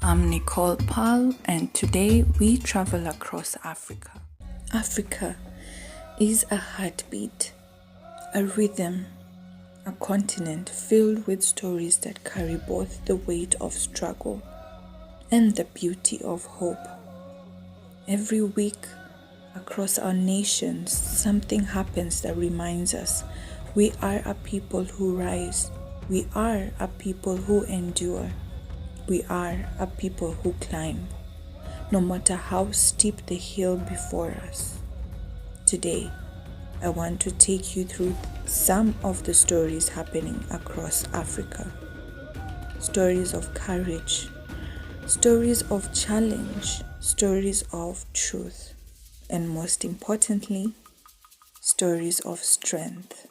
I'm Nicole Pearl, and today we travel across Africa. Africa is a heartbeat, a rhythm, a continent filled with stories that carry both the weight of struggle and the beauty of hope. Every week, across our nations, something happens that reminds us we are a people who rise, we are a people who endure. We are a people who climb, no matter how steep the hill before us. Today, I want to take you through some of the stories happening across Africa. Stories of courage, stories of challenge, stories of truth, and most importantly, stories of strength.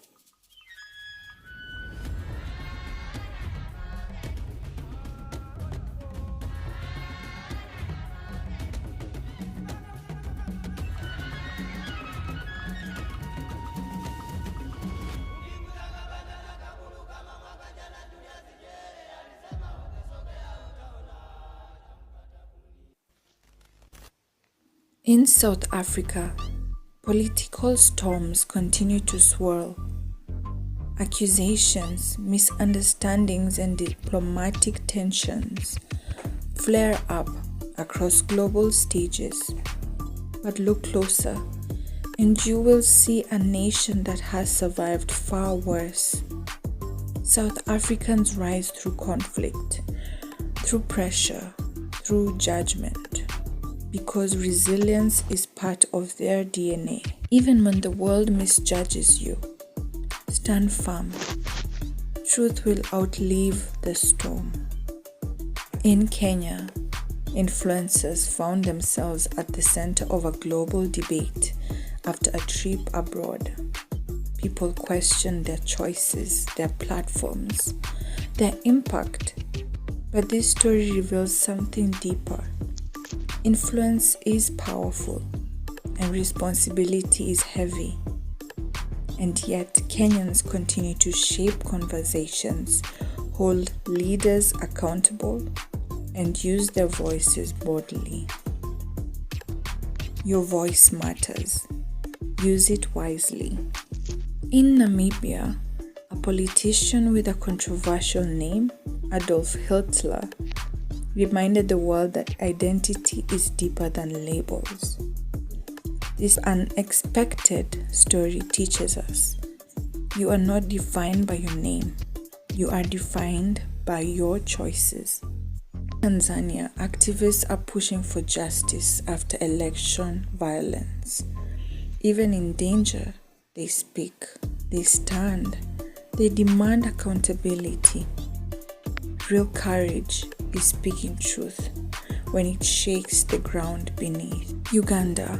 In South Africa, political storms continue to swirl. Accusations, misunderstandings, and diplomatic tensions flare up across global stages. But look closer, and you will see a nation that has survived far worse. South Africans rise through conflict, through pressure, through judgment, because resilience is part of their DNA. Even when the world misjudges you, stand firm. Truth will outlive the storm. In Kenya, influencers found themselves at the center of a global debate after a trip abroad. People questioned their choices, their platforms, their impact. But this story reveals something deeper. Influence is powerful and responsibility is heavy. And yet, Kenyans continue to shape conversations, hold leaders accountable, and use their voices boldly. Your voice matters. Use it wisely. In Namibia, a politician with a controversial name, Adolf Hitler, reminded the world that identity is deeper than labels. This unexpected story teaches us you are not defined by your name, you are defined by your choices. In Tanzania, activists are pushing for justice after election violence. Even in danger, they speak, they stand, they demand accountability. Real courage is speaking truth when it shakes the ground beneath. Uganda,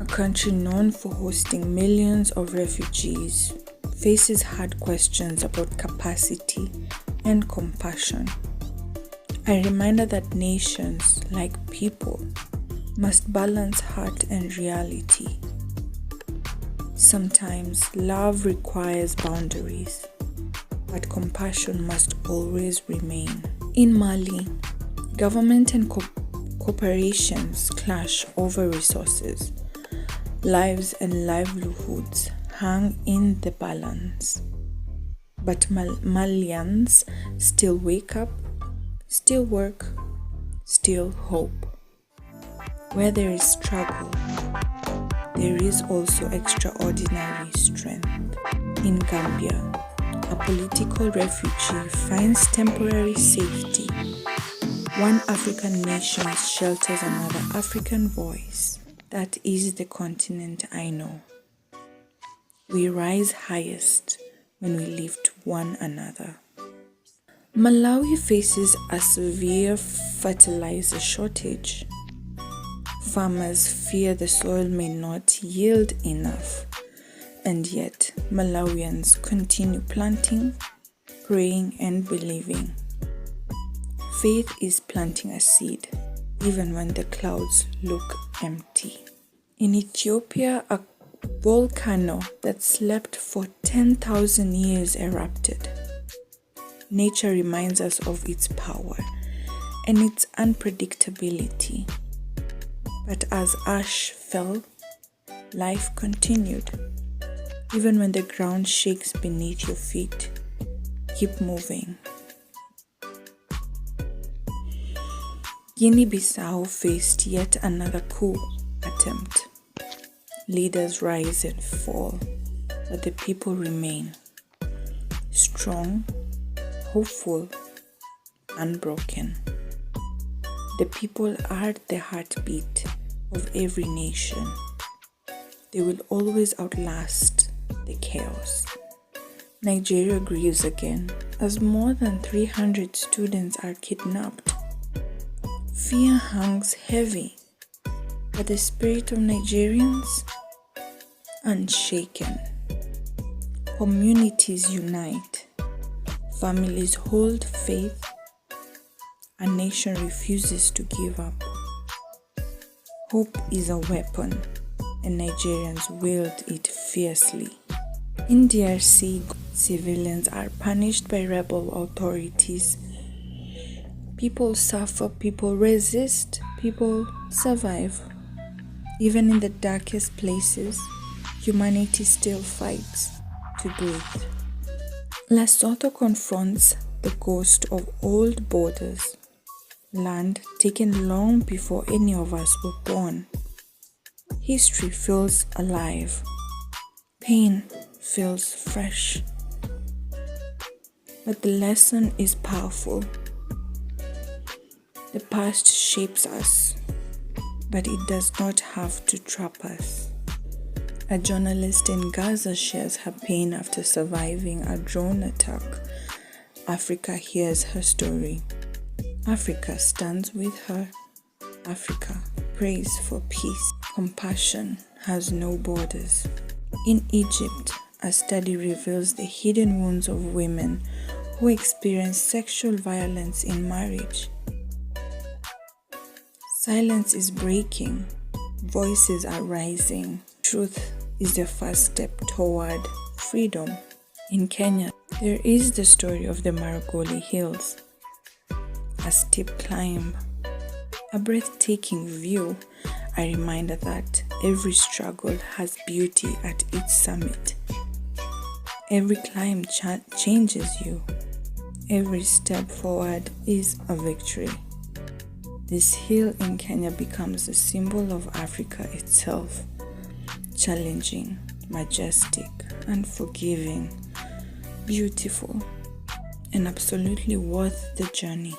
a country known for hosting millions of refugees, faces hard questions about capacity and compassion. A reminder that nations, like people, must balance heart and reality. Sometimes love requires boundaries, but compassion must always remain. In Mali, government and corporations clash over resources. Lives and livelihoods hang in the balance. But Malians still wake up, still work, still hope. Where there is struggle, there is also extraordinary strength. In Gambia, a political refugee finds temporary safety. One African nation shelters another African voice. That is the continent I know. We rise highest when we lift one another. Malawi faces a severe fertilizer shortage. Farmers fear the soil may not yield enough. And yet, Malawians continue planting, praying, and believing. Faith is planting a seed, even when the clouds look empty. In Ethiopia, a volcano that slept for 10,000 years erupted. Nature reminds us of its power, and its unpredictability. But as ash fell, life continued. Even when the ground shakes beneath your feet, keep moving. Guinea-Bissau faced yet another coup attempt. Leaders rise and fall, but the people remain strong, hopeful, unbroken. The people are the heartbeat of every nation. They will always outlast the chaos. Nigeria grieves again as more than 300 students are kidnapped. Fear hangs heavy, but the spirit of Nigerians unshaken. Communities unite, families hold faith, a nation refuses to give up. Hope is a weapon, and Nigerians wield it fiercely. In DRC, civilians are punished by rebel authorities. People suffer, people resist, people survive. Even in the darkest places, humanity still fights to breathe. Lesotho confronts the ghost of old borders, land taken long before any of us were born. History feels alive. Pain feels fresh. But the lesson is powerful. The past shapes us, but it does not have to trap us. A journalist in Gaza shares her pain after surviving a drone attack. Africa hears her story. Africa stands with her. Africa prays for peace. Compassion has no borders. In Egypt, a study reveals the hidden wounds of women who experience sexual violence in marriage. Silence is breaking. Voices are rising. Truth is the first step toward freedom. In Kenya, there is the story of the Maragoli Hills. A steep climb, a breathtaking view, a reminder that every struggle has beauty at its summit. Every climb changes you. Every step forward is a victory. This hill in Kenya becomes a symbol of Africa itself. Challenging, majestic, and forgiving, beautiful, and absolutely worth the journey.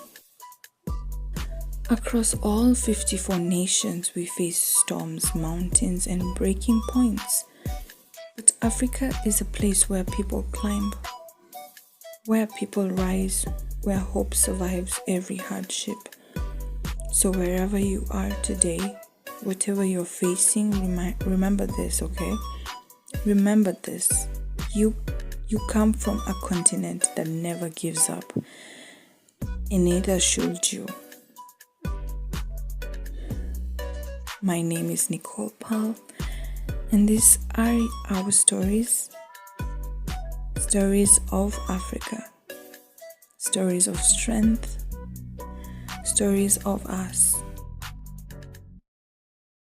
Across all 54 nations, we face storms, mountains, and breaking points. But Africa is a place where people climb, where people rise, where hope survives every hardship. So wherever you are today, whatever you're facing, remember this, okay? Remember this. You come from a continent that never gives up, and neither should you. My name is Nicole Pearl, and these are our stories of Africa, stories of strength, stories of us.